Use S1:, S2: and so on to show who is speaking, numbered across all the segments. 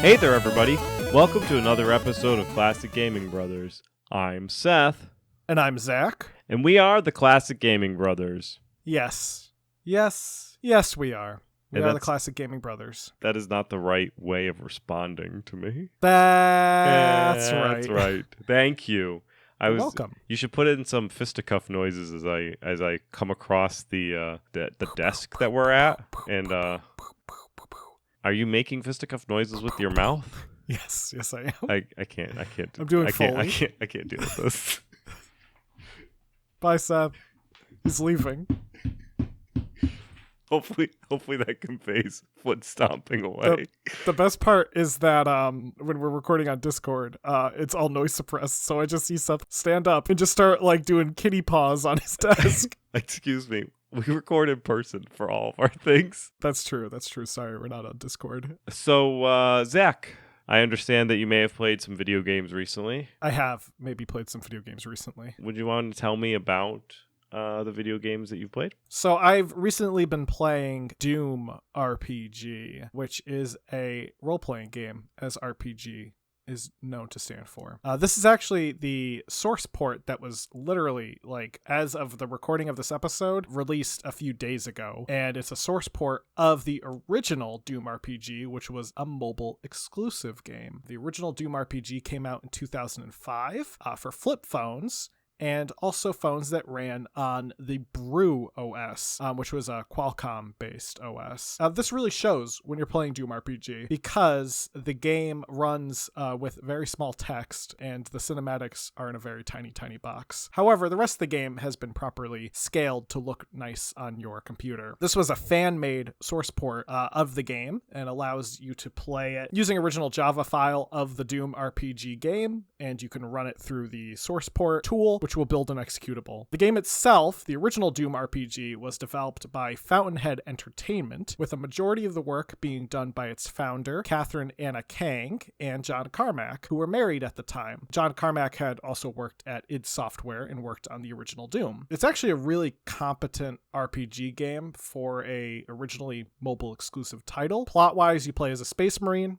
S1: Hey there, everybody. Welcome to another episode of Classic Gaming Brothers. I'm Seth.
S2: And I'm Zach.
S1: And we are the Classic Gaming Brothers.
S2: Yes, we are. We are the Classic Gaming Brothers.
S1: That is not the right way of responding to me.
S2: That's right.
S1: That's right. Thank you.
S2: You're welcome.
S1: You should put in some fisticuff noises as I come across the desk that we're at. And are you making fisticuff noises with your mouth?
S2: Yes, I am.
S1: I can't.
S2: I'm doing Foley.
S1: I can't deal with this.
S2: Bye, Seth. He's leaving.
S1: Hopefully that conveys foot stomping away.
S2: The best part is that when we're recording on Discord, it's all noise suppressed. So I just see Seth stand up and just start like doing kitty paws on his desk.
S1: Excuse me. We record in person for all of our things.
S2: That's true. Sorry, we're not on Discord.
S1: So, Zach, I understand that you may have played some video games recently.
S2: I have maybe played some video games recently.
S1: Would you want to tell me about the video games that you've played?
S2: So I've recently been playing Doom RPG, which is a role-playing game, as RPG is known to stand for. This is actually the source port that was literally, like, as of the recording of this episode, released a few days ago. And it's a source port of the original Doom RPG, which was a mobile exclusive game. The original Doom RPG came out in 2005 for flip phones, and also phones that ran on the Brew OS, which was a Qualcomm-based OS. This really shows when you're playing Doom RPG because the game runs with very small text and the cinematics are in a very tiny box. However, the rest of the game has been properly scaled to look nice on your computer. This was a fan-made source port of the game and allows you to play it using original Java file of the Doom RPG game, and you can run it through the source port tool, which will build an executable. The game itself, the original Doom RPG, was developed by Fountainhead Entertainment, with a majority of the work being done by its founder, Catherine Anna Kang, and John Carmack, who were married at the time. John Carmack had also worked at id Software and worked on the original Doom. It's actually a really competent RPG game for a originally mobile exclusive title. Plot-wise, you play as a space marine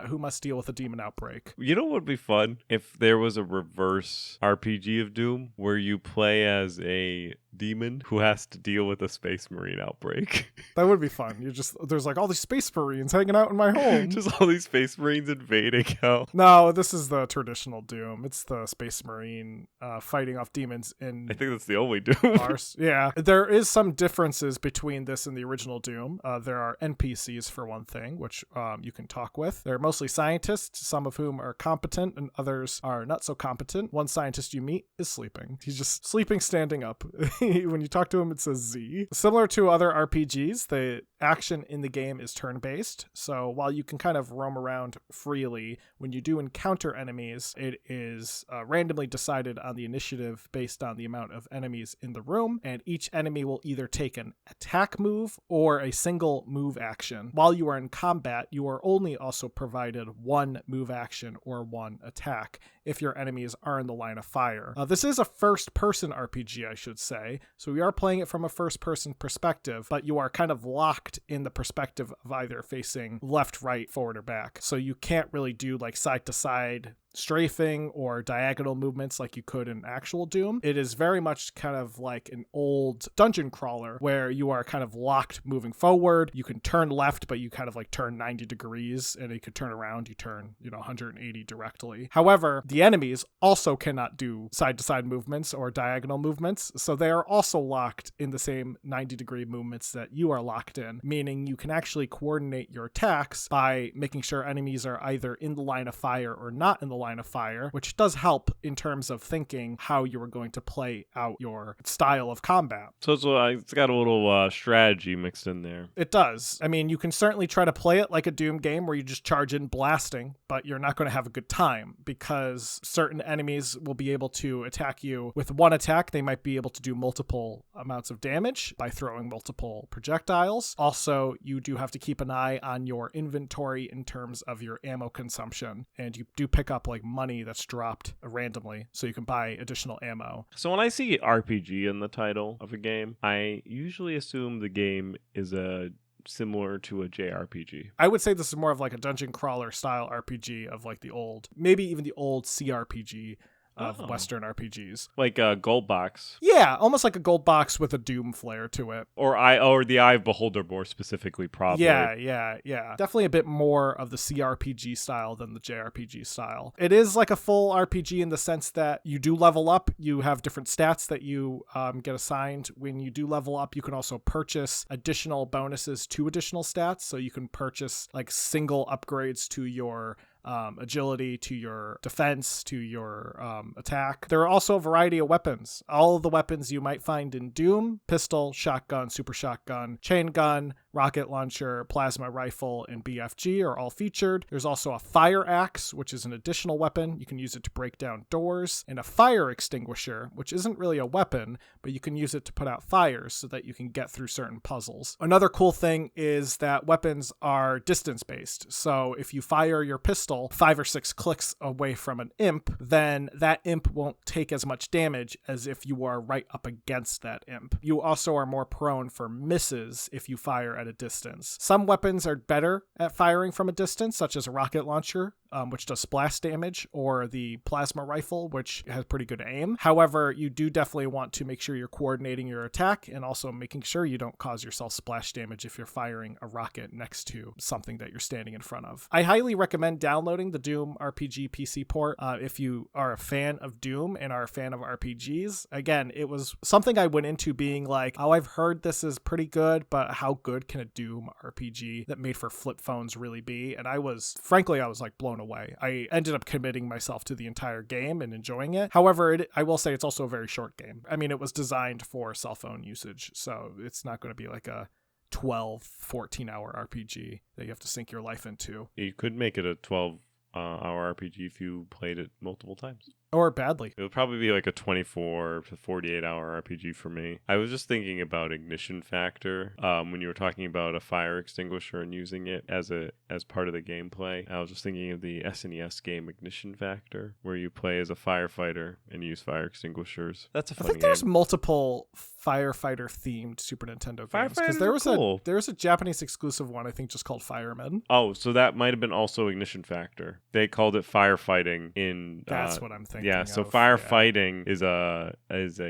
S2: who must deal with a demon outbreak.
S1: You know what would be fun? If there was a reverse RPG of Doom where you play as a demon who has to deal with a space marine outbreak.
S2: That would be fun. There's like all these space marines hanging out in my home.
S1: Just all these space marines invading hell.
S2: No, this is the traditional Doom. It's the space marine fighting off demons in...
S1: I think that's the only Doom.
S2: Mars. Yeah. There is some differences between this and the original Doom. There are NPCs for one thing, which you can talk with. They're mostly scientists, some of whom are competent and others are not so competent. One scientist you meet is sleeping. He's just sleeping standing up. When you talk to him, it says Z. Similar to other RPGs, the action in the game is turn-based. So while you can kind of roam around freely, when you do encounter enemies, it is randomly decided on the initiative based on the amount of enemies in the room, and each enemy will either take an attack move or a single move action. While you are in combat, you are only also provided one move action or one attack if your enemies are in the line of fire. This is a first-person RPG, I should say, so we are playing it from a first-person perspective, but you are kind of locked in the perspective of either facing left, right, forward, or back. So you can't really do like side-to-side strafing or diagonal movements like you could in actual Doom. It is very much kind of like an old dungeon crawler where you are kind of locked moving forward. You can turn left, but you kind of like turn 90 degrees, and you could turn around, you turn 180 directly. However, the enemies also cannot do side-to-side movements or diagonal movements, so they are also locked in the same 90-degree movements that you are locked in, meaning you can actually coordinate your attacks by making sure enemies are either in the line of fire or not in the line of fire, which does help in terms of thinking how you are going to play out your style of combat.
S1: So it's got a little strategy mixed in there.
S2: It does. I mean, you can certainly try to play it like a Doom game where you just charge in blasting, but you're not going to have a good time because certain enemies will be able to attack you with one attack. They might be able to do multiple amounts of damage by throwing multiple projectiles. Also, you do have to keep an eye on your inventory in terms of your ammo consumption, and you do pick up like money that's dropped randomly so you can buy additional ammo.
S1: So when I see RPG in the title of a game, I usually assume the game is a similar to a JRPG?
S2: I would say this is more of like a dungeon crawler style RPG of like the old, maybe even the old CRPG of Western RPGs.
S1: Like a gold box.
S2: Yeah, almost like a gold box with a Doom flair to it.
S1: Or the Eye of Beholder more specifically, probably.
S2: Yeah. Definitely a bit more of the CRPG style than the JRPG style. It is like a full RPG in the sense that you do level up. You have different stats that you get assigned. When you do level up, you can also purchase additional bonuses to additional stats. So you can purchase like single upgrades to your agility, to your defense, to your attack. There are also a variety of weapons. All of the weapons you might find in Doom: pistol, shotgun, super shotgun, chain gun, rocket launcher, plasma rifle, and BFG are all featured. There's also a fire axe, which is an additional weapon. You can use it to break down doors, and a fire extinguisher, which isn't really a weapon, but you can use it to put out fires so that you can get through certain puzzles. Another cool thing is that weapons are distance-based. So if you fire your pistol 5 or 6 clicks away from an imp, then that imp won't take as much damage as if you are right up against that imp. You also are more prone for misses if you fire at a distance. Some weapons are better at firing from a distance, such as a rocket launcher, which does splash damage, or the plasma rifle, which has pretty good aim. However, you do definitely want to make sure you're coordinating your attack and also making sure you don't cause yourself splash damage if you're firing a rocket next to something that you're standing in front of. I highly recommend downloading the Doom RPG PC port if you are a fan of Doom and are a fan of RPGs. Again, it was something I went into being like, oh, I've heard this is pretty good, but how good can a Doom RPG that made for flip phones really be? And I was like blown away. I ended up committing myself to the entire game and enjoying it. However, I will say it's also a very short game. I mean, it was designed for cell phone usage, so it's not going to be like a 12, 14-hour RPG that you have to sink your life into.
S1: You could make it a 12-hour RPG if you played it multiple times.
S2: Or badly.
S1: It would probably be like a 24 to 48-hour RPG for me. I was just thinking about ignition factor when you were talking about a fire extinguisher and using it as part of the gameplay. I was just thinking of the SNES game Ignition Factor, where you play as a firefighter and use fire extinguishers. That's a fun game.
S2: I think there's multiple firefighter-themed Super Nintendo games. Because there was a Japanese exclusive one, I think, just called Firemen.
S1: Oh, so that might have been also Ignition Factor. They called it firefighting in...
S2: That's what I'm thinking.
S1: Yeah, so firefighting is a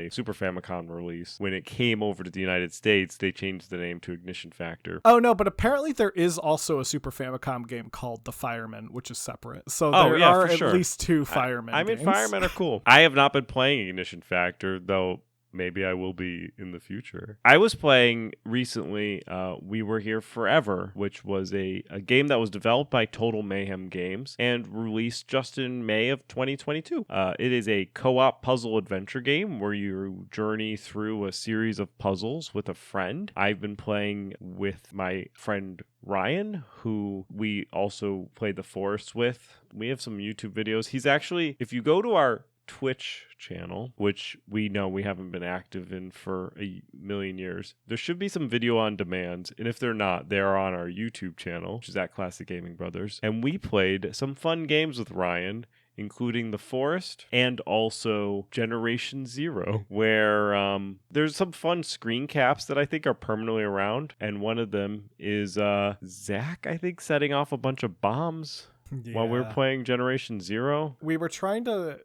S1: Super Famicom release. When it came over to the United States, they changed the name to Ignition Factor.
S2: Oh no, but apparently there is also a Super Famicom game called The Firemen, which is separate. So there are at least 2 Firemen games.
S1: Firemen are cool. I have not been playing Ignition Factor, though. Maybe I will be in the future. I was playing recently We Were Here Forever, which was a game that was developed by Total Mayhem Games and released just in May of 2022. It is a co-op puzzle adventure game where you journey through a series of puzzles with a friend. I've been playing with my friend Ryan, who we also played The Forest with. We have some YouTube videos. He's actually, if you go to our Twitch channel, which we know we haven't been active in for a million years, there should be some video on demand, and if they're not, they're on our YouTube channel, which is at Classic Gaming Brothers. And we played some fun games with Ryan, including The Forest and also Generation Zero, where there's some fun screen caps that I think are permanently around, and one of them is Zach, I think, setting off a bunch of bombs. Yeah. While we were playing Generation Zero.
S2: We were trying to,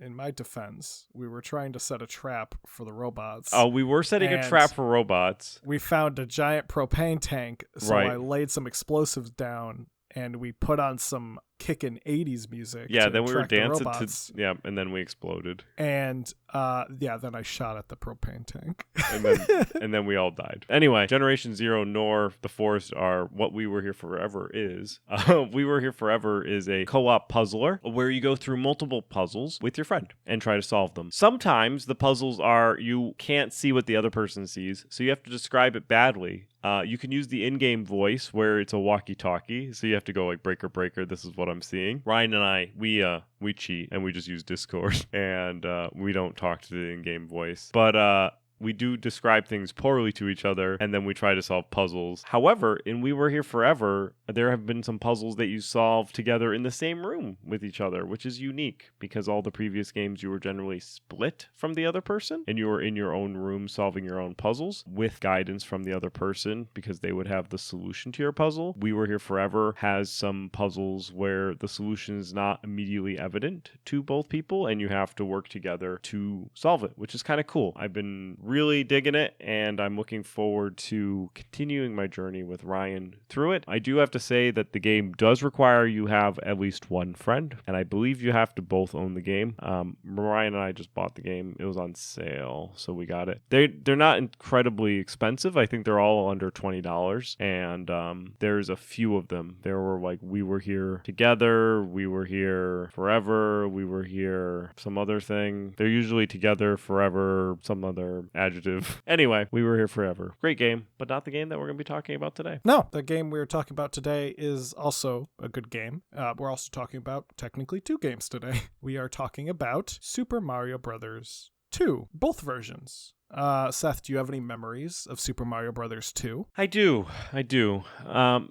S2: in my defense, we were trying to set a trap for the robots.
S1: Oh, we were setting a trap for robots.
S2: We found a giant propane tank, so I laid some explosives down, and we put on some kickin' 80s music.
S1: Yeah, then we were dancing and then we exploded.
S2: And then I shot at the propane tank.
S1: and then we all died. Anyway, Generation Zero nor The Forest are what We Were Here Forever is. We Were Here Forever is a co-op puzzler where you go through multiple puzzles with your friend and try to solve them. Sometimes the puzzles are you can't see what the other person sees, so you have to describe it badly. You can use the in-game voice where it's a walkie-talkie, so you have to go like breaker, breaker, this is what I'm seeing. Ryan and I, we cheat and we just use Discord and we don't talk to the in-game voice. But we do describe things poorly to each other, and then we try to solve puzzles. However, in We Were Here Forever, there have been some puzzles that you solve together in the same room with each other, which is unique because all the previous games you were generally split from the other person, and you were in your own room solving your own puzzles with guidance from the other person because they would have the solution to your puzzle. We Were Here Forever has some puzzles where the solution is not immediately evident to both people, and you have to work together to solve it, which is kind of cool. I've been really digging it, and I'm looking forward to continuing my journey with Ryan through it. I do have to say that the game does require you have at least one friend, and I believe you have to both own the game. Ryan and I just bought the game. It was on sale, so we got it. They're not incredibly expensive. I think they're all under $20, and there's a few of them. There were like We Were Here Together, We Were Here Forever, We Were Here some other thing. They're usually together, forever, some other adjective. Anyway, We Were Here Forever. Great game, but not the game that we're going to be talking about today.
S2: No, the game we're talking about today is also a good game. We're also talking about technically two games today. We are talking about Super Mario Brothers 2, both versions. Seth, do you have any memories of Super Mario Brothers 2?
S1: I do.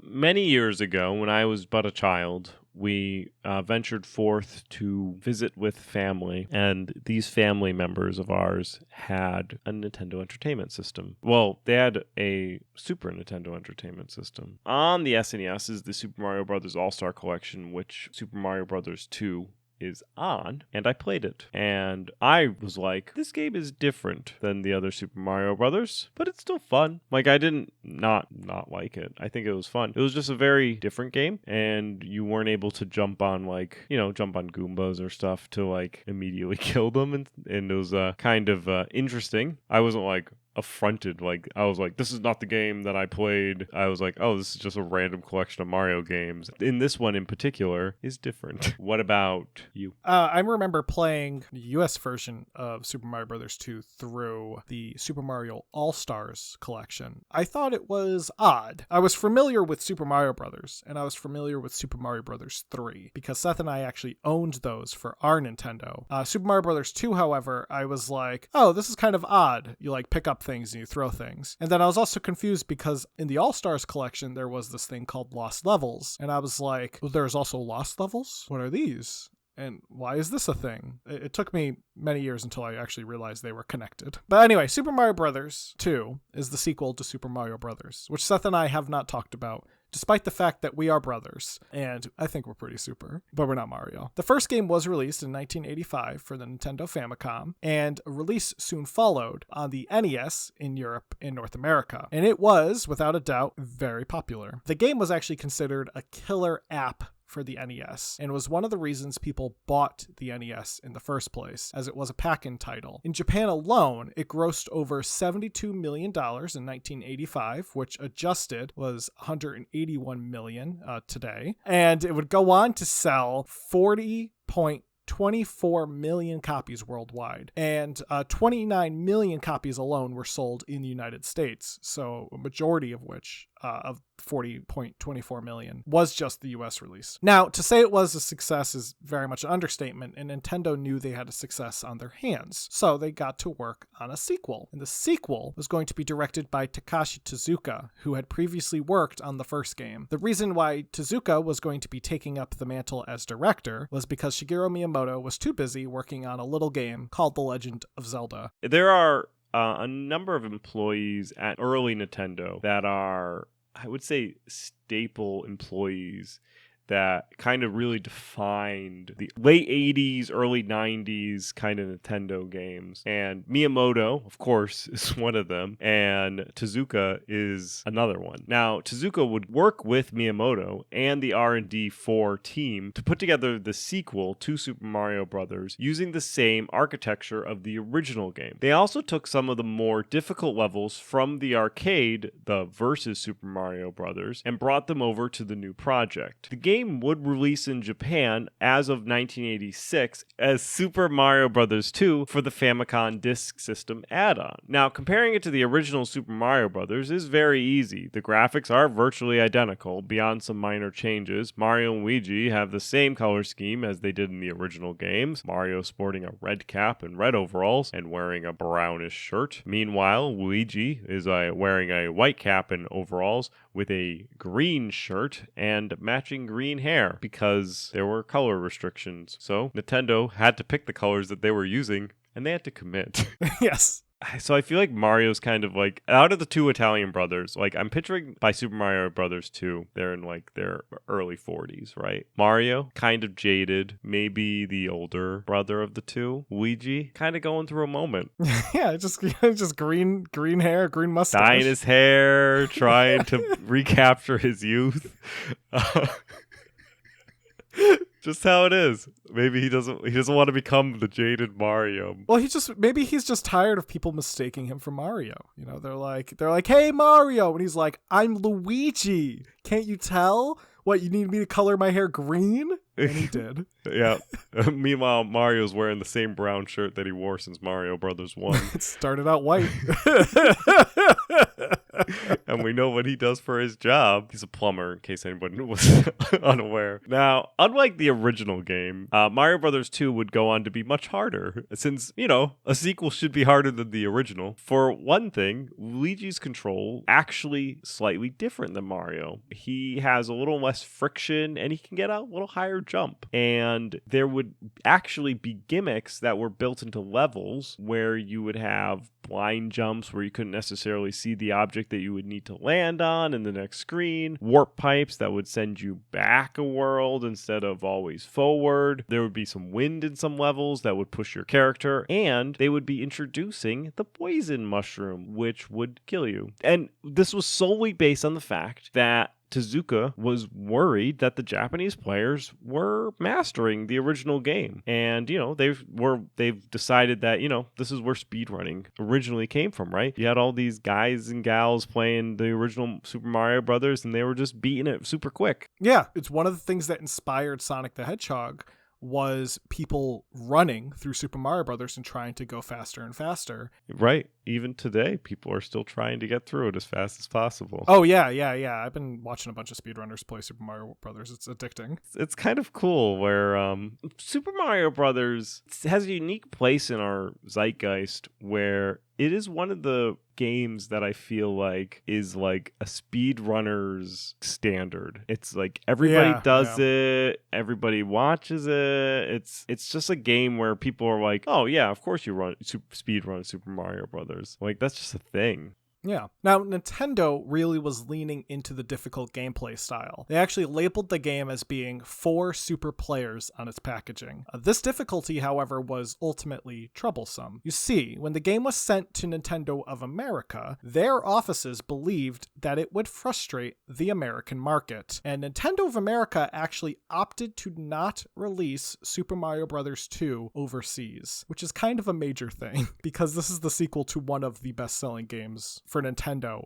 S1: Many years ago, when I was but a child, we ventured forth to visit with family, and these family members of ours had a Nintendo Entertainment System. Well, they had a Super Nintendo Entertainment System. On the SNES is the Super Mario Brothers All-Star Collection, which Super Mario Brothers 2 is on, and I played it. And I was like, this game is different than the other Super Mario Brothers, but it's still fun. Like, I didn't not like it. I think it was fun. It was just a very different game, and you weren't able to jump on Goombas or stuff to like immediately kill them, and it was kind of interesting. I wasn't like affronted. Like, I was like, this is not the game that I played. I was like, oh, this is just a random collection of Mario games. In this one in particular is different. What about you?
S2: I remember playing the US version of Super Mario Brothers 2 through the Super Mario All-Stars collection. I thought it was odd. I was familiar with Super Mario Brothers, and I was familiar with Super Mario Brothers 3 because Seth and I actually owned those for our Nintendo. Super Mario Brothers 2, however, I was like, oh, this is kind of odd. You like pick up things and you throw things. And then I was also confused because in the All-Stars collection, there was this thing called Lost Levels. And I was like, well, there's also Lost Levels? What are these? And why is this a thing? It took me many years until I actually realized they were connected. But anyway, Super Mario Brothers 2 is the sequel to Super Mario Brothers, which Seth and I have not talked about, despite the fact that we are brothers, and I think we're pretty super, but we're not Mario. The first game was released in 1985 for the Nintendo Famicom, and a release soon followed on the NES in Europe and North America, and it was, without a doubt, very popular. The game was actually considered a killer app for the NES, and was one of the reasons people bought the NES in the first place, as it was a pack-in title. In Japan alone, it grossed over $72 million in 1985, which adjusted was $181 million today, and it would go on to sell 40.24 million copies worldwide, and 29 million copies alone were sold in the United States, so a majority of which of 40.24 million was just the US release. Now, to say it was a success is very much an understatement, and Nintendo knew they had a success on their hands, so they got to work on a sequel. And the sequel was going to be directed by Takashi Tezuka, who had previously worked on the first game. The reason why Tezuka was going to be taking up the mantle as director was because Shigeru Miyamoto was too busy working on a little game called The Legend of Zelda.
S1: There are a number of employees at early Nintendo that are, I would say, staple employees that kind of really defined the late 80s, early 90s kind of Nintendo games. And Miyamoto, of course, is one of them, and Tezuka is another one. Now, Tezuka would work with Miyamoto and the R&D 4 team to put together the sequel to Super Mario Brothers using the same architecture of the original game. They also took some of the more difficult levels from the arcade, the Versus Super Mario Brothers, and brought them over to the new project. The game game would release in Japan as of 1986 as Super Mario Bros. 2 for the Famicom Disk System add-on. Now, comparing it to the original Super Mario Bros. Is very easy. The graphics are virtually identical, beyond some minor changes. Mario and Luigi have the same color scheme as they did in the original games. Mario sporting a red cap and red overalls and wearing a brownish shirt. Meanwhile, Luigi is wearing a white cap and overalls with a green shirt and matching green hair because there were color restrictions. So Nintendo had to pick the colors that they were using, and they had to commit.
S2: Yes.
S1: So I feel like Mario's kind of like, out of the two Italian brothers, like I'm picturing by Super Mario Brothers 2, they're in like their early 40s, right? Mario, kind of jaded, maybe the older brother of the two. Luigi, kind of going through a moment.
S2: Yeah, just green hair, green mustache.
S1: Dyeing his hair, trying to recapture his youth. Just how it is. Maybe he doesn't want to become the jaded Mario.
S2: Well, maybe he's just tired of people mistaking him for Mario. You know, they're like, "Hey, Mario," and he's like, "I'm Luigi. Can't you tell? What, you need me to color my hair green?" And he did.
S1: Yeah. Meanwhile, Mario's wearing the same brown shirt that he wore since Mario Brothers 1.
S2: It started out white.
S1: And we know what he does for his job. He's a plumber, in case anybody was unaware. Now, unlike the original game, Mario Brothers 2 would go on to be much harder, since, you know, a sequel should be harder than the original. For one thing, Luigi's control actually slightly different than Mario. He has a little less friction, and he can get a little higher jump. And there would actually be gimmicks that were built into levels where you would have blind jumps where you couldn't necessarily see the object that you would need to land on in the next screen, warp pipes that would send you back a world instead of always forward. There would be some wind in some levels that would push your character, and they would be introducing the poison mushroom, which would kill you. And this was solely based on the fact that Tezuka was worried that the Japanese players were mastering the original game. And, you know, they've decided that, you know, this is where speedrunning originally came from, right? You had all these guys and gals playing the original Super Mario Brothers, and they were just beating it super quick.
S2: Yeah, it's one of the things that inspired Sonic the Hedgehog was people running through Super Mario Brothers and trying to go faster and faster.
S1: Right. Even today, people are still trying to get through it as fast as possible.
S2: Oh, yeah. I've been watching a bunch of speedrunners play Super Mario Brothers. It's addicting.
S1: It's kind of cool where Super Mario Brothers has a unique place in our zeitgeist where it is one of the games that I feel like is like a speedrunner's standard. It's like everybody does it, everybody watches it. It's just a game where people are like, oh yeah, of course you speedrun Super Mario Brothers. Like that's just a thing.
S2: Yeah. Now, Nintendo really was leaning into the difficult gameplay style. They actually labeled the game as being 4 super players on its packaging. This difficulty, however, was ultimately troublesome. You see, when the game was sent to Nintendo of America, their offices believed that it would frustrate the American market. And Nintendo of America actually opted to not release Super Mario Bros. 2 overseas, which is kind of a major thing because this is the sequel to one of the best-selling games for Nintendo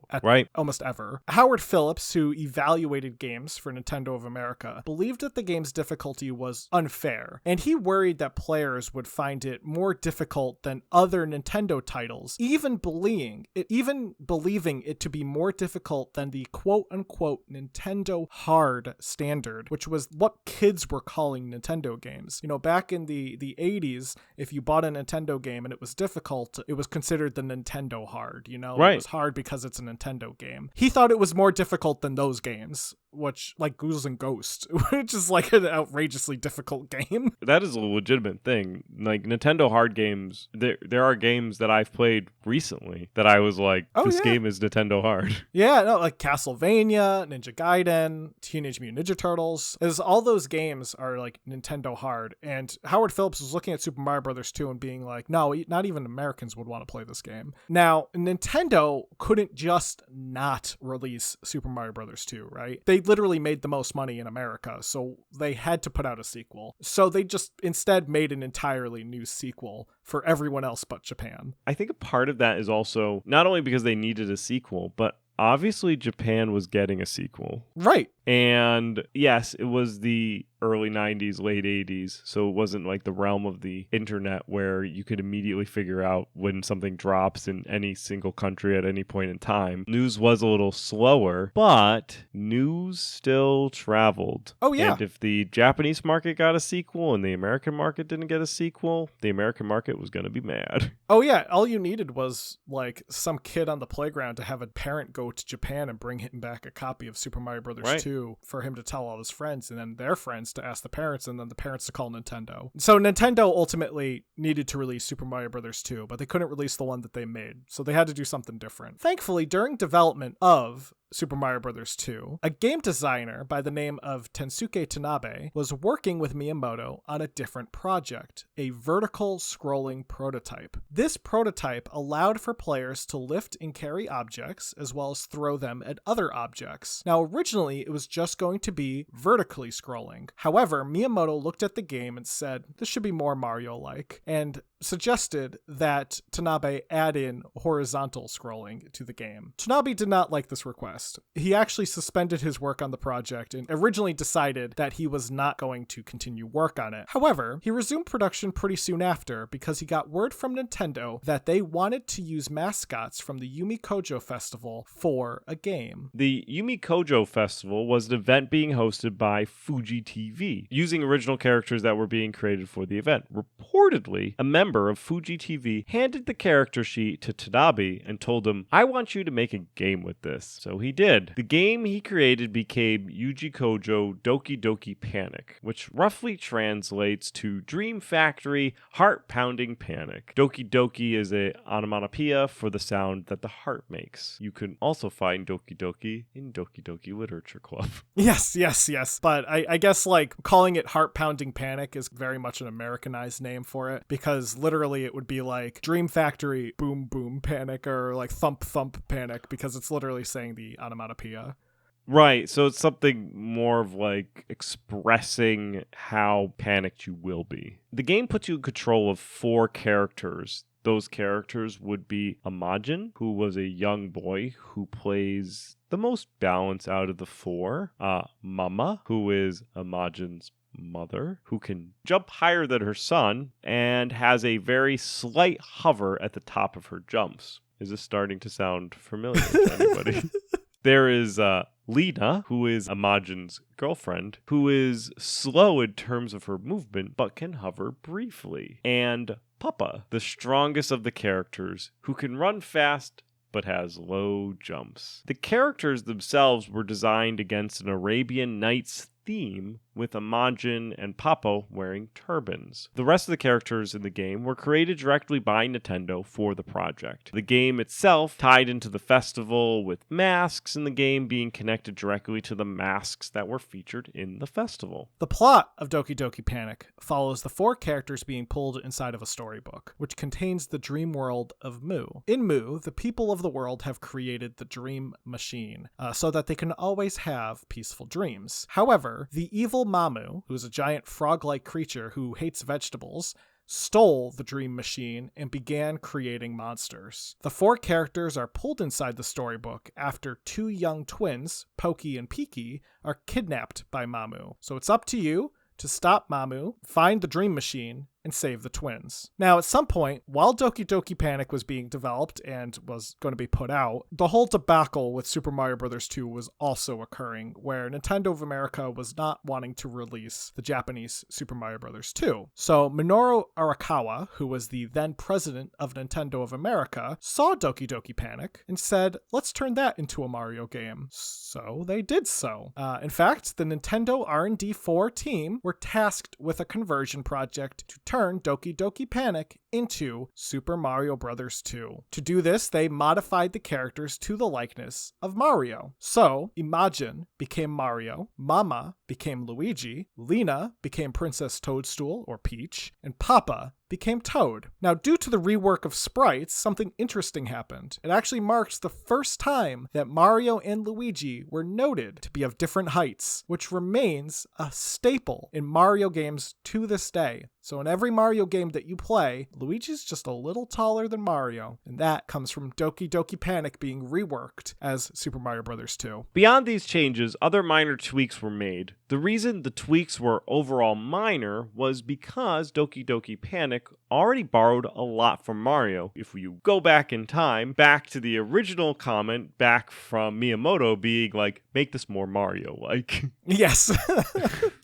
S2: almost ever. Howard Phillips, who evaluated games for Nintendo of America, believed that the game's difficulty was unfair, and he worried that players would find it more difficult than other Nintendo titles, even believing it to be more difficult than the quote-unquote Nintendo hard standard, which was what kids were calling Nintendo games. You know, back in the 80s, if you bought a Nintendo game and it was difficult, it was considered the Nintendo hard, you know?
S1: Right.
S2: It was hard because it's a Nintendo game. He thought it was more difficult than those games, which, like Ghouls and Ghosts, which is like an outrageously difficult game.
S1: That is a legitimate thing. Like Nintendo hard games, there are games that I've played recently that I was like, this game is Nintendo hard.
S2: Yeah, no, like Castlevania, Ninja Gaiden, Teenage Mutant Ninja Turtles. All those games are like Nintendo hard. And Howard Phillips was looking at Super Mario Bros. 2 and being like, no, not even Americans would want to play this game. Now, Nintendo couldn't just not release Super Mario Bros. 2, right? They literally made the most money in America, so they had to put out a sequel. So they just instead made an entirely new sequel for everyone else but Japan.
S1: I think a part of that is also not only because they needed a sequel, but obviously Japan was getting a sequel.
S2: Right.
S1: And yes, it was the early 90s, late 80s, so it wasn't like the realm of the internet where you could immediately figure out when something drops in any single country at any point in time. News was a little slower, but news still traveled.
S2: Oh, yeah.
S1: And if the Japanese market got a sequel and the American market didn't get a sequel, the American market was going to be mad.
S2: Oh, yeah. All you needed was, like, some kid on the playground to have a parent go to Japan and bring him back a copy of Super Mario Brothers 2 for him to tell all his friends, and then their friends to ask the parents, and then the parents to call Nintendo. So Nintendo ultimately needed to release Super Mario Brothers 2, but they couldn't release the one that they made, so they had to do something different. Thankfully, during development of Super Mario Brothers 2, a game designer by the name of Tensuke Tanabe was working with Miyamoto on a different project, a vertical scrolling prototype. This prototype allowed for players to lift and carry objects as well as throw them at other objects. Now, originally, it was just going to be vertically scrolling. However, Miyamoto looked at the game and said, this should be more Mario-like, and suggested that Tanabe add in horizontal scrolling to the game. Tanabe did not like this request. He actually suspended his work on the project and originally decided that he was not going to continue work on it. However, he resumed production pretty soon after because he got word from Nintendo that they wanted to use mascots from the Yumi Kojo Festival for a game.
S1: The Yumi Kojo Festival was an event being hosted by Fuji TV, using original characters that were being created for the event. Reportedly, a member of Fuji TV handed the character sheet to Tanabe and told him, I want you to make a game with this. So he did. The game he created became Yuji Kojo Doki Doki Panic, which roughly translates to Dream Factory Heart-Pounding Panic. Doki Doki is an onomatopoeia for the sound that the heart makes. You can also find Doki Doki in Doki Doki Literature Club.
S2: Yes. But I guess like calling it Heart-Pounding Panic is very much an Americanized name for it, because literally it would be like Dream Factory Boom Boom Panic or like Thump Thump Panic, because it's literally saying the onomatopoeia.
S1: Right, so it's something more of like expressing how panicked you will be. The game puts you in control of 4 characters. Those characters would be Imagine, who was a young boy who plays the most balance out of the 4. Mama, who is Imagine's mother, who can jump higher than her son and has a very slight hover at the top of her jumps. Is this starting to sound familiar to anybody? There is Lena, who is Imagine's girlfriend, who is slow in terms of her movement, but can hover briefly. And Papa, the strongest of the characters, who can run fast but has low jumps. The characters themselves were designed against an Arabian Nights theme, with Imagine and Papa wearing turbans. The rest of the characters in the game were created directly by Nintendo for the project. The game itself tied into the festival, with masks in the game being connected directly to the masks that were featured in the festival.
S2: The plot of Doki Doki Panic follows the 4 characters being pulled inside of a storybook, which contains the dream world of Mu. In Mu, the people of the world have created the dream machine, so that they can always have peaceful dreams. However, the evil Mamu, who is a giant frog-like creature who hates vegetables, stole the dream machine and began creating monsters. The 4 characters are pulled inside the storybook after 2 young twins, Pokey and Piki, are kidnapped by Mamu. So it's up to you to stop Mamu, find the dream machine, and save the twins. Now, at some point, while Doki Doki Panic was being developed and was going to be put out, the whole debacle with Super Mario Bros. 2 was also occurring, where Nintendo of America was not wanting to release the Japanese Super Mario Bros. 2. So Minoru Arakawa, who was the then president of Nintendo of America, saw Doki Doki Panic and said, let's turn that into a Mario game. So they did so. In fact, the Nintendo R&D 4 team were tasked with a conversion project to turn Doki Doki Panic into Super Mario Bros. 2. To do this, they modified the characters to the likeness of Mario. So, Imagine became Mario, Mama became Luigi, Lena became Princess Toadstool or Peach, and Papa became Toad. Now, due to the rework of sprites, something interesting happened. It actually marked the first time that Mario and Luigi were noted to be of different heights, which remains a staple in Mario games to this day. So in every Mario game that you play, Luigi's just a little taller than Mario, and that comes from Doki Doki Panic being reworked as Super Mario Bros. 2.
S1: Beyond these changes, other minor tweaks were made. The reason the tweaks were overall minor was because Doki Doki Panic already borrowed a lot from Mario. If you go back in time, back to the original comment, back from Miyamoto being like, make this more Mario-like.
S2: Yes.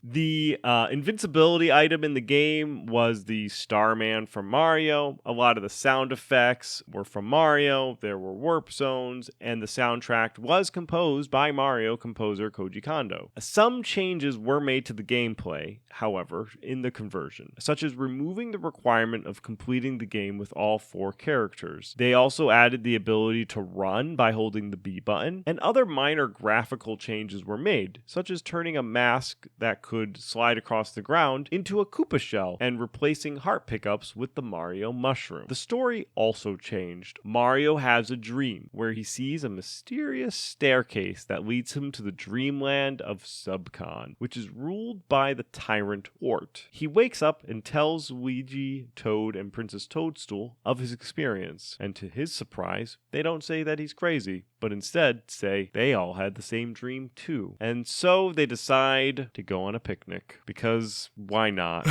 S1: The invincibility item in the game was the Starman from Mario. A lot of the sound effects were from Mario. There were warp zones, and the soundtrack was composed by Mario composer Koji Kondo. Some changes were made to the gameplay, however, in the conversion, such as removing the requirement of completing the game with all 4 characters. They also added the ability to run by holding the B button, and other minor graphical changes were made, such as turning a mask that could slide across the ground into a Koopa shell and replacing heart pickups with the Mario mushroom. The story also changed. Mario has a dream where he sees a mysterious staircase that leads him to the dreamland of Subcon, which is ruled by the tyrant Wart. He wakes up and tells Luigi, Toad, and Princess Toadstool of his experience, and to his surprise, they don't say that he's crazy, but instead say they all had the same dream too. And so they decide to go on a picnic, because why not?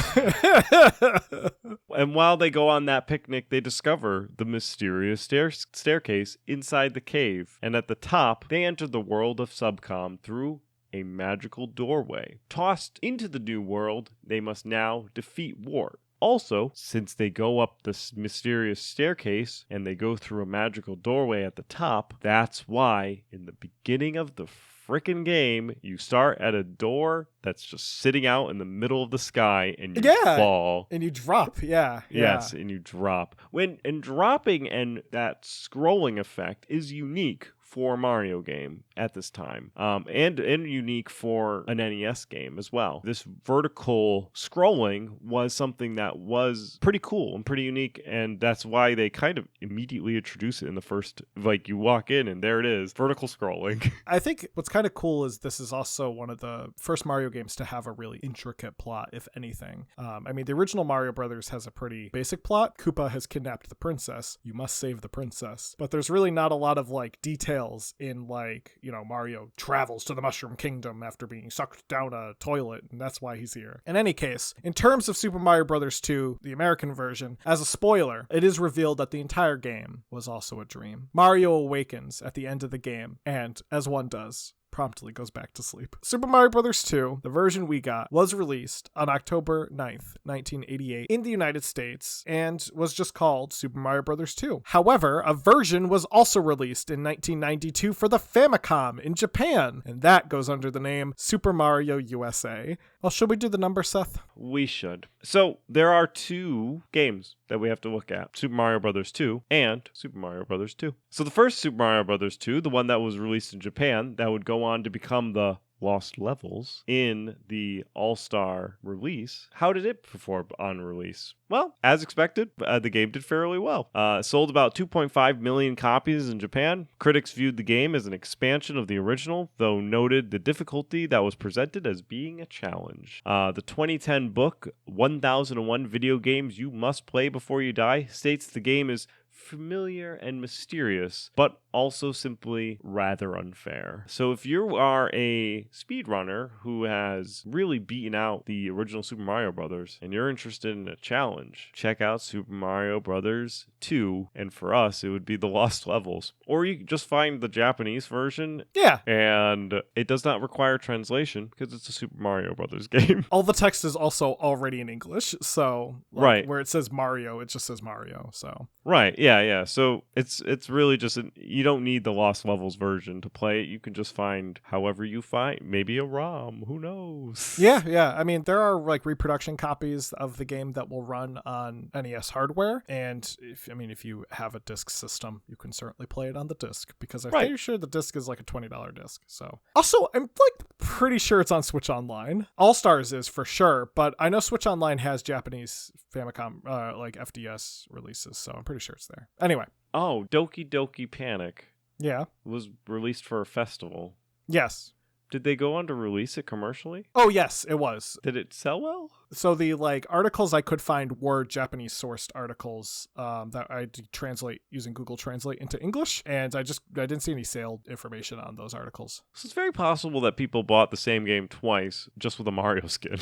S1: And while they go on that picnic, they discover the mysterious staircase inside the cave, and at the top, they enter the world of Subcom through a magical doorway. Tossed into the new world, they must now defeat Wart. Also, since they go up this mysterious staircase and they go through a magical doorway at the top, that's why in the beginning of the frickin' game, you start at a door that's just sitting out in the middle of the sky and you fall.
S2: And you drop,
S1: Yes, and you drop. And dropping and that scrolling effect is unique for a Mario game at this time, and unique for an NES game as well. This vertical scrolling was something that was pretty cool and pretty unique, and that's why they kind of immediately introduce it in the first, like you walk in and there it is, vertical scrolling.
S2: I think what's kind of cool is this is also one of the first Mario games to have a really intricate plot, if anything. I mean, the original Mario Brothers has a pretty basic plot. Koopa has kidnapped the princess. You must save the princess. But there's really not a lot of like details in like, you know, Mario travels to the Mushroom Kingdom after being sucked down a toilet, and that's why he's here. In any case, in terms of Super Mario Bros. 2, the American version, as a spoiler, it is revealed that the entire game was also a dream. Mario awakens at the end of the game, and as one does, promptly goes back to sleep. Super Mario Bros. 2, the version we got, was released on October 9th, 1988 in the United States and was just called Super Mario Bros. 2. However, a version was also released in 1992 for the Famicom in Japan, and that goes under the name Super Mario USA. Well, should we do the number, Seth?
S1: We should. So there are 2 games that we have to look at. Super Mario Bros. 2 and Super Mario Bros. 2. So the first Super Mario Bros. 2, the one that was released in Japan, that would go on to become the Lost Levels in the All-Star release. How did it perform on release? Well, as expected, the game did fairly well. Sold about 2.5 million copies in Japan. Critics viewed the game as an expansion of the original, though noted the difficulty that was presented as being a challenge. The 2010 book, 1001 Video Games You Must Play Before You Die, states the game is familiar and mysterious, but also simply rather unfair. So if you are a speedrunner who has really beaten out the original Super Mario Brothers and you're interested in a challenge, check out Super Mario Brothers 2, and for us it would be the Lost Levels. Or you can just find the Japanese version.
S2: Yeah.
S1: And it does not require translation because it's a Super Mario Brothers game.
S2: All the text is also already in English, so
S1: right.
S2: Where it says Mario, it just says Mario, so.
S1: Right. Yeah. So it's really just you don't need the Lost Levels version to play it. You can just find however you find, maybe a ROM, who knows.
S2: Yeah. I mean, there are like reproduction copies of the game that will run on NES hardware, and if you have a disc system, you can certainly play it on the disc, because I'm pretty sure the disc is like a $20 disc. So also, I'm like pretty sure it's on Switch Online. All Stars is for sure, but I know Switch Online has Japanese Famicom like FDS releases, so I'm pretty sure it's there. Anyway.
S1: Oh, Doki Doki Panic.
S2: Yeah.
S1: Was released for a festival.
S2: Yes.
S1: Did they go on to release it commercially?
S2: Oh, yes, it was.
S1: Did it sell well?
S2: So the like articles I could find were Japanese sourced articles that I had to translate using Google Translate into English, and I didn't see any sale information on those articles.
S1: So it's very possible that people bought the same game twice, just with a Mario skin.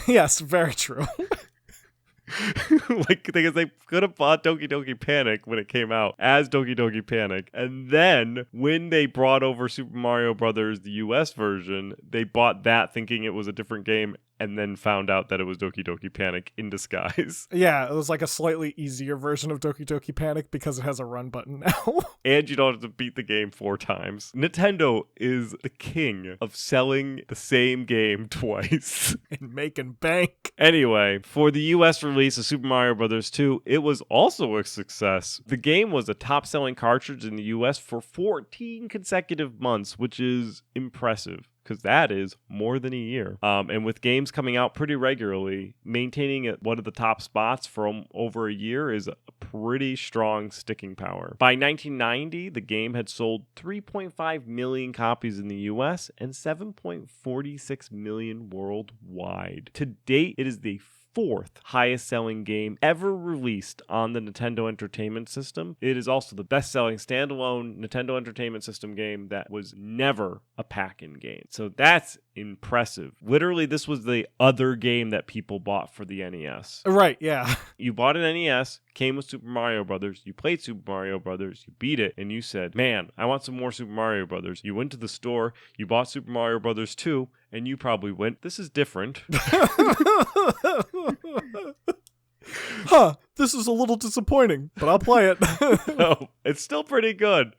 S2: Yes, very true.
S1: Like, because they could have bought Doki Doki Panic when it came out as Doki Doki Panic, and then when they brought over Super Mario Brothers, the US version, they bought that thinking it was a different game, and then found out that it was Doki Doki Panic in disguise.
S2: Yeah, it was like a slightly easier version of Doki Doki Panic because it has a run button now.
S1: And you don't have to beat the game 4 times. Nintendo is the king of selling the same game twice.
S2: And making bank.
S1: Anyway, for the US release of Super Mario Bros. 2, it was also a success. The game was a top-selling cartridge in the US for 14 consecutive months, which is impressive, because that is more than a year. And with games coming out pretty regularly, maintaining at one of the top spots for over a year is a pretty strong sticking power. By 1990, the game had sold 3.5 million copies in the US and 7.46 million worldwide. To date, it is the 4th highest selling game ever released on the Nintendo Entertainment System. It is also the best selling standalone Nintendo Entertainment System game that was never a pack-in game. So that's impressive. Literally, this was the other game that people bought for the NES.
S2: Right, yeah.
S1: You bought an NES, came with Super Mario Brothers, you played Super Mario Brothers, you beat it, and you said, man, I want some more Super Mario Brothers. You went to the store, you bought Super Mario Brothers 2, and you probably went, this is different.
S2: This is a little disappointing, but I'll play it.
S1: No, it's still pretty good.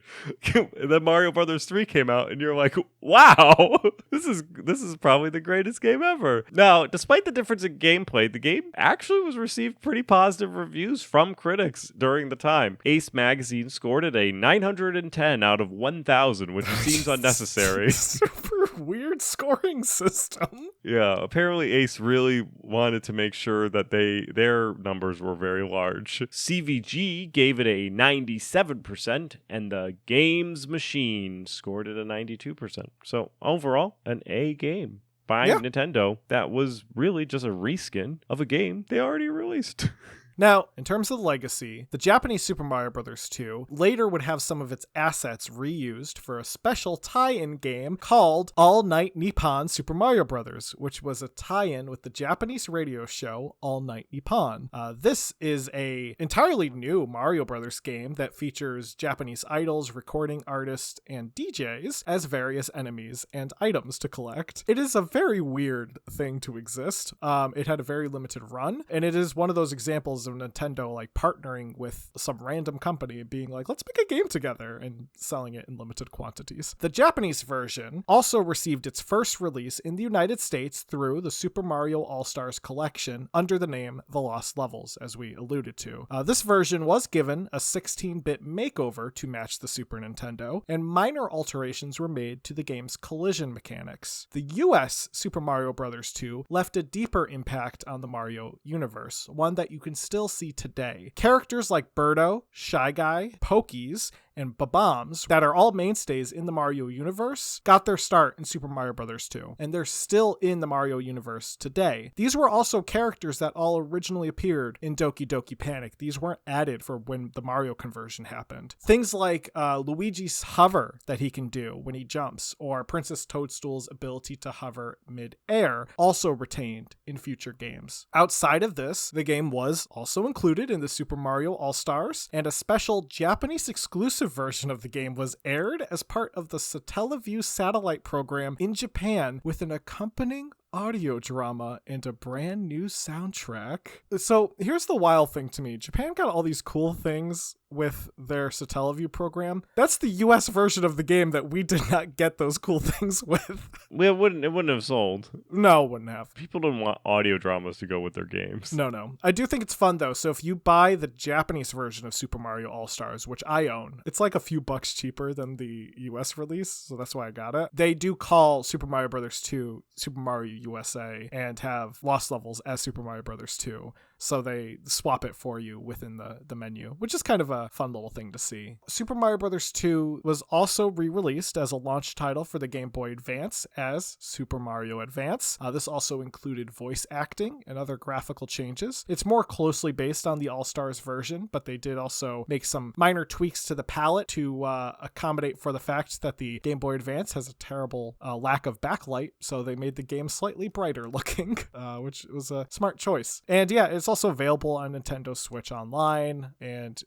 S1: And then Mario Brothers 3 came out, and you're like, wow, this is probably the greatest game ever. Now, despite the difference in gameplay, the game actually was received pretty positive reviews from critics during the time. Ace Magazine scored it a 910 out of 1,000, which seems unnecessary.
S2: Super weird scoring system.
S1: Yeah, apparently Ace really wanted to make sure that their numbers were very large. CVG gave it a 97%, and the Games Machine scored it a 92%. So overall, an A game by Nintendo that was really just a reskin of a game they already released.
S2: Now, in terms of legacy, the Japanese Super Mario Bros. 2 later would have some of its assets reused for a special tie-in game called All Night Nippon Super Mario Bros., which was a tie-in with the Japanese radio show All Night Nippon. This is a entirely new Mario Bros. Game that features Japanese idols, recording artists, and DJs as various enemies and items to collect. It is a very weird thing to exist. It had a very limited run, and it is one of those examples of Nintendo like partnering with some random company and being like, let's make a game together, and selling it in limited quantities. The Japanese version also received its first release in the United States through the Super Mario All-Stars collection under the name The Lost Levels, as we alluded to. This version was given a 16-bit makeover to match the Super Nintendo, and minor alterations were made to the game's collision mechanics. The US Super Mario Bros. 2 left a deeper impact on the Mario universe, one that you can still see today. Characters like Birdo, Shy Guy, Pokies, and Bob-ombs that are all mainstays in the Mario universe got their start in Super Mario Bros. 2, and they're still in the Mario universe today. These were also characters that all originally appeared in Doki Doki Panic. These weren't added for when the Mario conversion happened. Things like Luigi's hover that he can do when he jumps, or Princess Toadstool's ability to hover mid-air, also retained in future games. Outside of this, the game was also included in the Super Mario All-Stars, and a special Japanese exclusive version of the game was aired as part of the Satellaview satellite program in Japan with an accompanying audio drama and a brand new soundtrack. So here's the wild thing to me. Japan got all these cool things with their Satellaview program. That's the US version of the game that we did not get those cool things with.
S1: It wouldn't have sold.
S2: No, it wouldn't have.
S1: People don't want audio dramas to go with their games.
S2: No. I do think it's fun, though. So if you buy the Japanese version of Super Mario All-Stars, which I own, it's like a few bucks cheaper than the US release, so that's why I got it. They do call Super Mario Bros. 2 Super Mario USA and have Lost Levels as Super Mario Bros. 2. So they swap it for you within the menu, which is kind of a fun little thing to see. Super Mario Bros. 2 was also re-released as a launch title for the Game Boy Advance as Super Mario Advance. This also included voice acting and other graphical changes. It's more closely based on the All-Stars version, but they did also make some minor tweaks to the palette to accommodate for the fact that the Game Boy Advance has a terrible lack of backlight, so they made the game slightly brighter looking, which was a smart choice. And yeah, it's also available on Nintendo Switch Online, and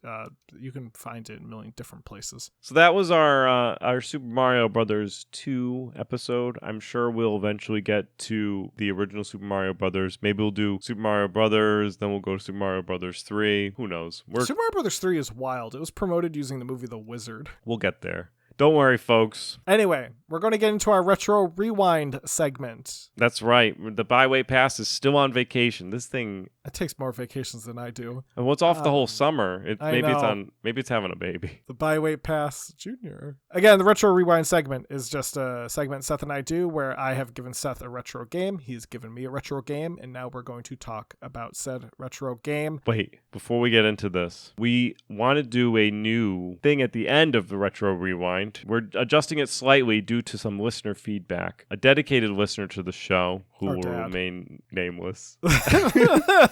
S2: you can find it in a million different places.
S1: So that was our Super Mario Brothers 2 episode. I'm sure we'll eventually get to the original Super Mario Brothers. Maybe we'll do Super Mario Brothers, then we'll go to Super Mario Brothers 3. Who knows?
S2: Super Mario Brothers 3 is wild. It was promoted using the movie The Wizard.
S1: We'll get there. Don't worry, folks.
S2: Anyway, we're going to get into our Retro Rewind segment.
S1: That's right. The Byway Pass is still on vacation. This thing...
S2: It takes more vacations than I do.
S1: And what's off the whole summer? Maybe it's having a baby.
S2: The Byway Pass Junior. Again, the Retro Rewind segment is just a segment Seth and I do where I have given Seth a retro game. He's given me a retro game, and now we're going to talk about said retro game.
S1: Wait, before we get into this, we want to do a new thing at the end of the Retro Rewind. We're adjusting it slightly due to some listener feedback. A dedicated listener to the show, who will remain nameless.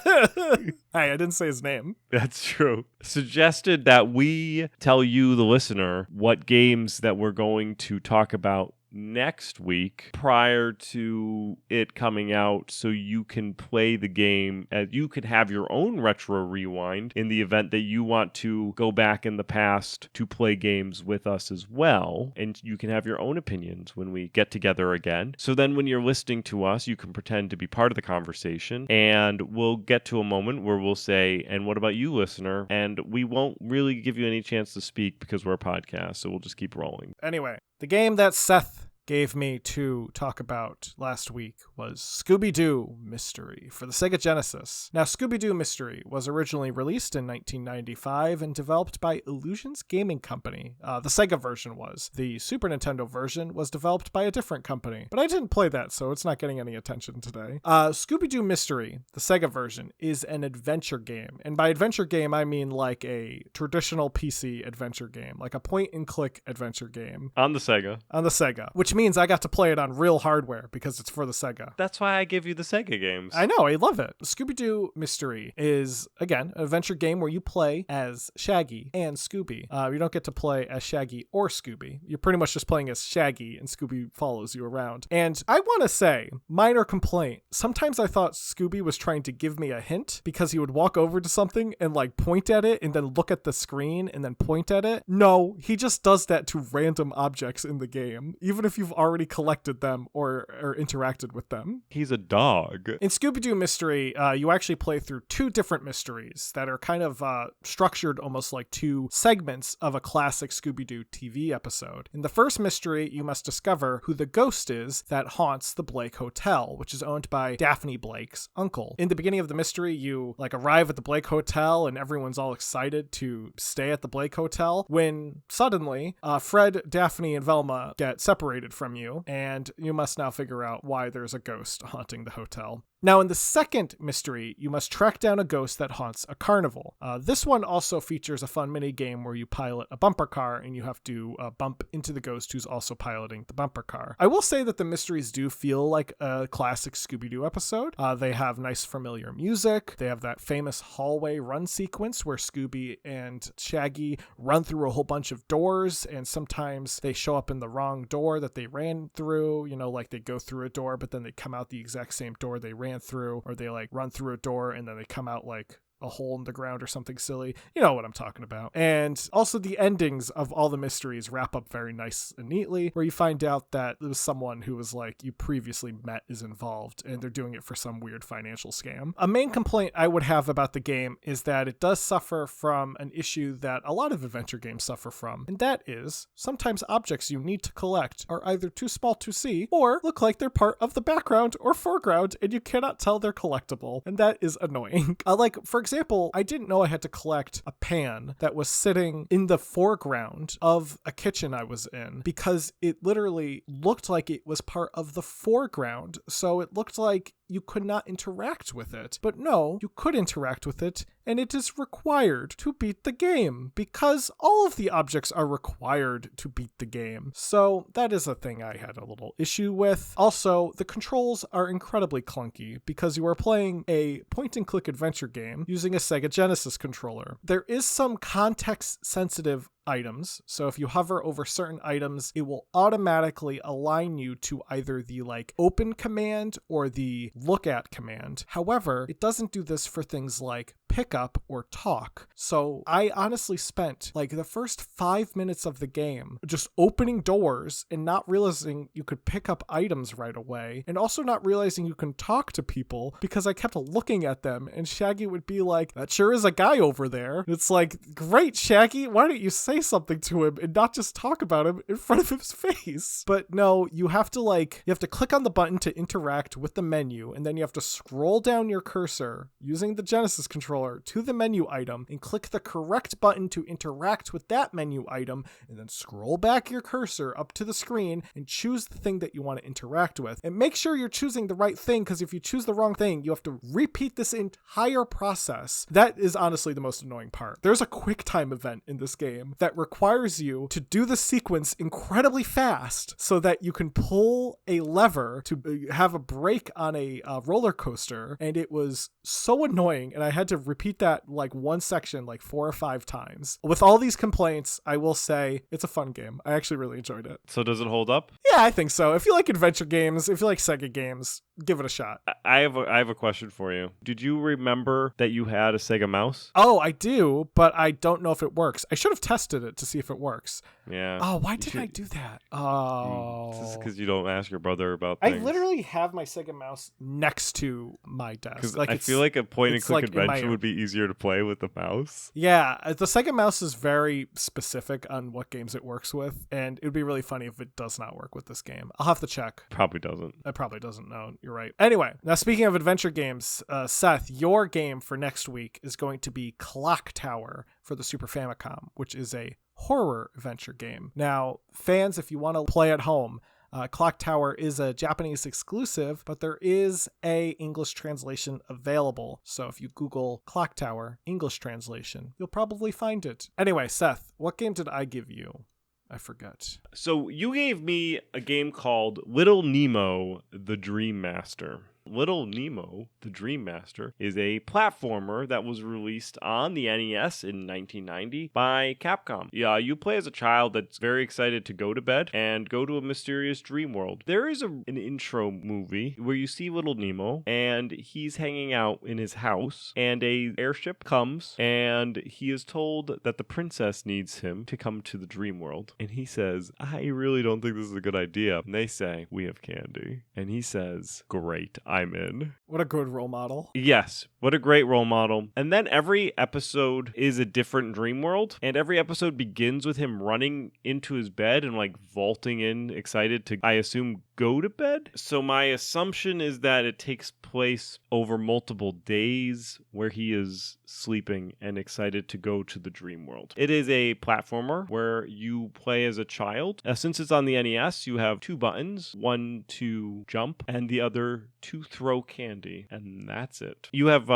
S2: Hey, I didn't say his name.
S1: That's true. Suggested that we tell you, the listener, what games that we're going to talk about next week prior to it coming out, so you can play the game, and you could have your own Retro Rewind in the event that you want to go back in the past to play games with us as well, and you can have your own opinions when we get together again. So then when you're listening to us, you can pretend to be part of the conversation, and we'll get to a moment where we'll say, and what about you, listener? And we won't really give you any chance to speak because we're a podcast, so we'll just keep rolling.
S2: Anyway, the game that Seth gave me to talk about last week was Scooby-Doo Mystery for the Sega Genesis. Now, Scooby-Doo Mystery was originally released in 1995 and developed by Illusions Gaming Company. The Sega version was. The Super Nintendo version was developed by a different company, but I didn't play that, so it's not getting any attention today. Scooby-Doo Mystery, the Sega version, is an adventure game. And by adventure game, I mean like a traditional PC adventure game, like a point-and-click adventure game.
S1: On the Sega.
S2: On the Sega, which means I got to play it on real hardware because it's for the Sega.
S1: That's why I give you the Sega games.
S2: I know, I love it. Scooby-Doo Mystery is, again, an adventure game where you play as Shaggy and Scooby. You don't get to play as Shaggy or Scooby. You're pretty much just playing as Shaggy, and Scooby follows you around. And I want to say, minor complaint, sometimes I thought Scooby was trying to give me a hint because he would walk over to something and like point at it and then look at the screen and then point at it. No, he just does that to random objects in the game, even if you've already collected them or interacted with them.
S1: He's a dog.
S2: In Scooby-Doo Mystery, you actually play through two different mysteries that are kind of structured almost like two segments of a classic Scooby-Doo TV episode. In the first mystery, you must discover who the ghost is that haunts the Blake Hotel, which is owned by Daphne Blake's uncle. In the beginning of the mystery, you like arrive at the Blake Hotel and everyone's all excited to stay at the Blake Hotel when suddenly Fred, Daphne, and Velma get separated from you, and you must now figure out why there's a ghost haunting the hotel. Now, in the second mystery, you must track down a ghost that haunts a carnival. This one also features a fun mini game where you pilot a bumper car and you have to bump into the ghost who's also piloting the bumper car. I will say that the mysteries do feel like a classic Scooby-Doo episode. They have nice familiar music. They have that famous hallway run sequence where Scooby and Shaggy run through a whole bunch of doors, and sometimes they show up in the wrong door that they ran through. You know, like they go through a door, but then they come out the exact same door they ran through, or they like run through a door and then they come out like a hole in the ground or something silly. You know what I'm talking about. And also the endings of all the mysteries wrap up very nice and neatly, where you find out that it was someone who was like you previously met is involved and they're doing it for some weird financial scam. A main complaint I would have about the game is that it does suffer from an issue that a lot of adventure games suffer from, and that is sometimes objects you need to collect are either too small to see or look like they're part of the background or foreground and you cannot tell they're collectible, and that is annoying. Like, for example, I didn't know I had to collect a pan that was sitting in the foreground of a kitchen I was in because it literally looked like it was part of the foreground. So it looked like you could not interact with it. But no, you could interact with it, and it is required to beat the game because all of the objects are required to beat the game. So that is a thing I had a little issue with. Also, the controls are incredibly clunky because you are playing a point-and-click adventure game using a Sega Genesis controller. There is some context-sensitive items. So if you hover over certain items, it will automatically align you to either the like open command or the look at command. However, it doesn't do this for things like pick up or talk. So I honestly spent like the first 5 minutes of the game just opening doors and not realizing you could pick up items right away, and also not realizing you can talk to people because I kept looking at them and Shaggy would be like, that sure is a guy over there. It's like, great, Shaggy, why don't you say something to him and not just talk about him in front of his face? But no, you have to click on the button to interact with the menu, and then you have to scroll down your cursor using the Genesis controller to the menu item and click the correct button to interact with that menu item, and then scroll back your cursor up to the screen and choose the thing that you want to interact with. And make sure you're choosing the right thing, because if you choose the wrong thing, you have to repeat this entire process. That is honestly the most annoying part. There's a quick time event in this game that requires you to do the sequence incredibly fast so that you can pull a lever to have a brake on a roller coaster, and it was so annoying, and I had to repeat that like one section like 4 or 5 times. With all these complaints, I will say it's a fun game. I actually really enjoyed it.
S1: So does it hold up?
S2: Yeah, I think so. If you like adventure games, if you like Sega games, give it a shot.
S1: I have a question for you. Did you remember that you had a Sega mouse?
S2: Oh, I do, but I don't know if it works. I should have tested it to see if it works.
S1: Yeah.
S2: Oh, why didn't I do that? Oh.
S1: Just because you don't ask your brother about things.
S2: I literally have my Sega mouse next to my desk.
S1: Because I feel like a point-and-click adventure would be easier to play with the mouse.
S2: Yeah, the Sega mouse is very specific on what games it works with, and it would be really funny if it does not work with this game. I'll have to check.
S1: Probably doesn't.
S2: It probably doesn't, no. You're right. Anyway, now speaking of adventure games, Seth, your game for next week is going to be Clock Tower for the Super Famicom, which is a horror adventure game. Now, fans, if you want to play at home, Clock Tower is a Japanese exclusive, but there is a English translation available. So if you Google Clock Tower English translation, you'll probably find it. Anyway, Seth, what game did I give you? I forgot.
S1: So you gave me a game called Little Nemo, the Dream Master. Little Nemo, the Dream Master, is a platformer that was released on the NES in 1990 by Capcom. Yeah, you play as a child that's very excited to go to bed and go to a mysterious dream world. There is an intro movie where you see Little Nemo, and he's hanging out in his house, and a airship comes, and he is told that the princess needs him to come to the dream world. And he says, I really don't think this is a good idea. And they say, we have candy. And he says, great, I'm in.
S2: What a good role model.
S1: Yes, what a great role model. And then every episode is a different dream world, and every episode begins with him running into his bed and like vaulting in, excited to, I assume, go to bed. So my assumption is that it takes place over multiple days where he is sleeping and excited to go to the dream world. It is a platformer where you play as a child. Since it's on the NES, you have 2 buttons, one to jump and the other to throw candy, and that's it. You have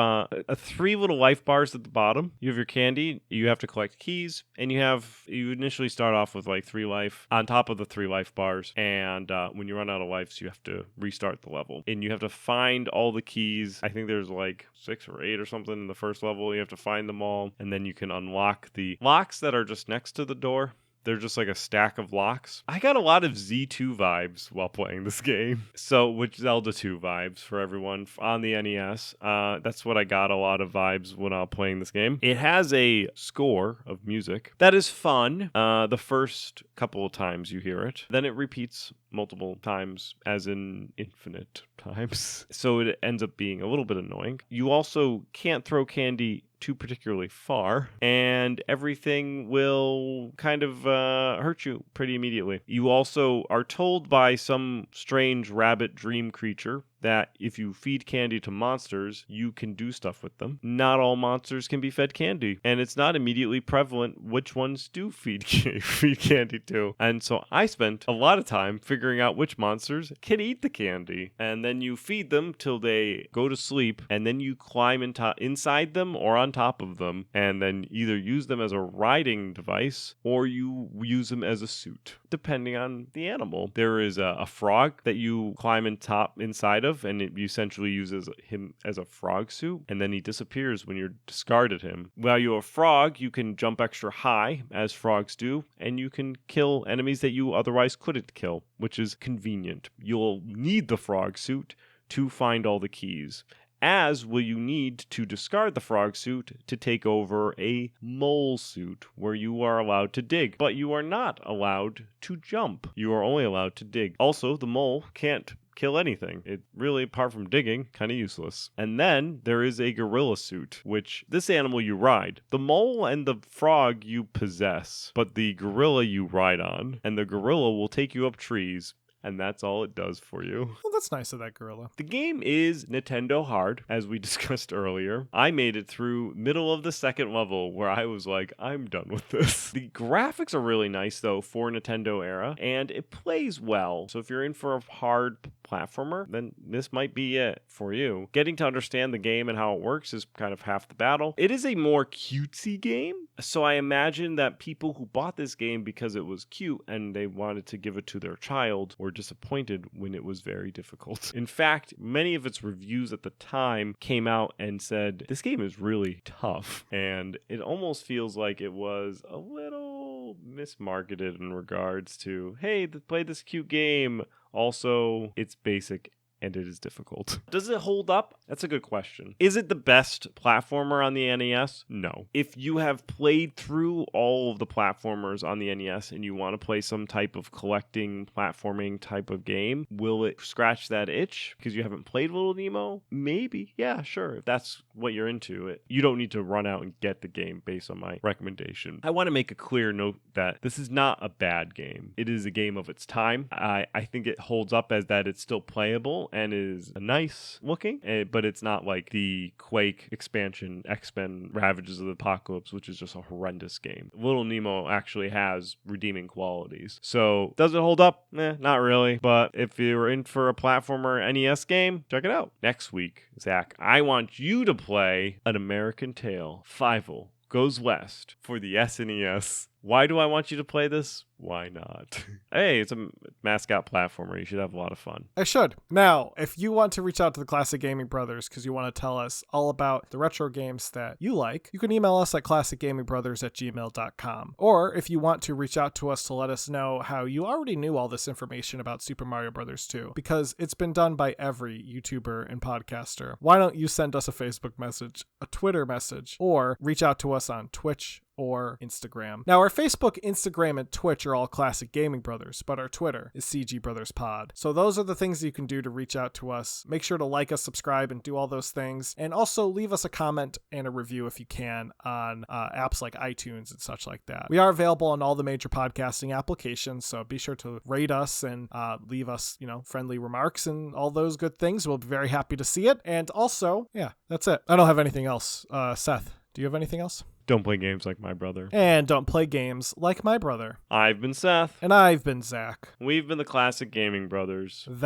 S1: 3 little life bars at the bottom. You have your candy, you have to collect keys, and you initially start off with like 3 life on top of the 3 life bars, and when you run out of lives, you have to restart the level. And you have to find all the keys. I think there's like 6 or 8 or something in the first level. You have to find them all, and then you can unlock the locks that are just next to the door. They're just like a stack of locks. I got a lot of Z2 vibes while playing this game. So, which Zelda 2 vibes for everyone on the NES. That's what I got a lot of vibes when I was playing this game. It has a score of music that is fun the first couple of times you hear it. Then it repeats multiple times, as in infinite times. So it ends up being a little bit annoying. You also can't throw candy too particularly far, and everything will kind of hurt you pretty immediately. You also are told by some strange rabbit dream creature that if you feed candy to monsters, you can do stuff with them. Not all monsters can be fed candy, and it's not immediately prevalent which ones do feed candy to. And so I spent a lot of time figuring out which monsters can eat the candy, and then you feed them till they go to sleep, and then you climb inside them or on top of them, and then either use them as a riding device or you use them as a suit, depending on the animal. There is a frog that you climb inside of, and you essentially use him as a frog suit, and then he disappears when you're discarded him. While you're a frog, you can jump extra high, as frogs do, and you can kill enemies that you otherwise couldn't kill, which is convenient. You'll need the frog suit to find all the keys, as will you need to discard the frog suit to take over a mole suit, where you are allowed to dig, but you are not allowed to jump. You are only allowed to dig. Also, the mole can't kill anything. It really, apart from digging, kind of useless. And then there is a gorilla suit, which this animal you ride. The mole and the frog you possess, but the gorilla you ride on, and the gorilla will take you up trees. And that's all it does for you.
S2: Well, that's nice of that gorilla.
S1: The game is Nintendo hard, as we discussed earlier. I made it through middle of the second level where I was like, I'm done with this. The graphics are really nice, though, for Nintendo era, and it plays well. So if you're in for a hard platformer, then this might be it for you. Getting to understand the game and how it works is kind of half the battle. It is a more cutesy game, so I imagine that people who bought this game because it was cute and they wanted to give it to their child were disappointed when it was very difficult. In fact, many of its reviews at the time came out and said, this game is really tough, and it almost feels like it was a little mismarketed in regards to, hey, play this cute game. Also, it's basic and it is difficult. Does it hold up? That's a good question. Is it the best platformer on the NES? No. If you have played through all of the platformers on the NES and you want to play some type of collecting, platforming type of game, will it scratch that itch because you haven't played Little Nemo? Maybe. Yeah, sure. If that's what you're into, you don't need to run out and get the game based on my recommendation. I want to make a clear note that this is not a bad game. It is a game of its time. I think it holds up as that it's still playable and is nice looking, but it's not like the Quake expansion, X-Men Ravages of the Apocalypse, which is just a horrendous game. Little Nemo actually has redeeming qualities. So, does it hold up? Not really. But if you're in for a platformer NES game, check it out. Next week, Zach, I want you to play An American Tail, Fievel Goes West for the SNES. Why do I want you to play this? Why not? Hey, it's a mascot platformer. You should have a lot of fun.
S2: I should. Now, if you want to reach out to the Classic Gaming Brothers because you want to tell us all about the retro games that you like, you can email us at classicgamingbrothers@gmail.com. Or if you want to reach out to us to let us know how you already knew all this information about Super Mario Brothers 2, because it's been done by every YouTuber and podcaster, why don't you send us a Facebook message, a Twitter message, or reach out to us on Twitch or Instagram. Now, our Facebook, Instagram, and Twitch are all Classic Gaming Brothers, but our Twitter is CG Brothers Pod. So those are the things you can do to reach out to us. Make sure to like us, subscribe, and do all those things. And also leave us a comment and a review if you can on apps like iTunes and such like that. We are available on all the major podcasting applications, so be sure to rate us and leave us, friendly remarks and all those good things. We'll be very happy to see it. And also, yeah, that's it. I don't have anything else. Seth, do you have anything else?
S1: Don't play games like my brother.
S2: And don't play games like my brother.
S1: I've been Seth.
S2: And I've been Zach.
S1: We've been the Classic Gaming Brothers.
S2: That's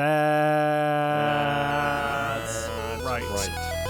S2: right.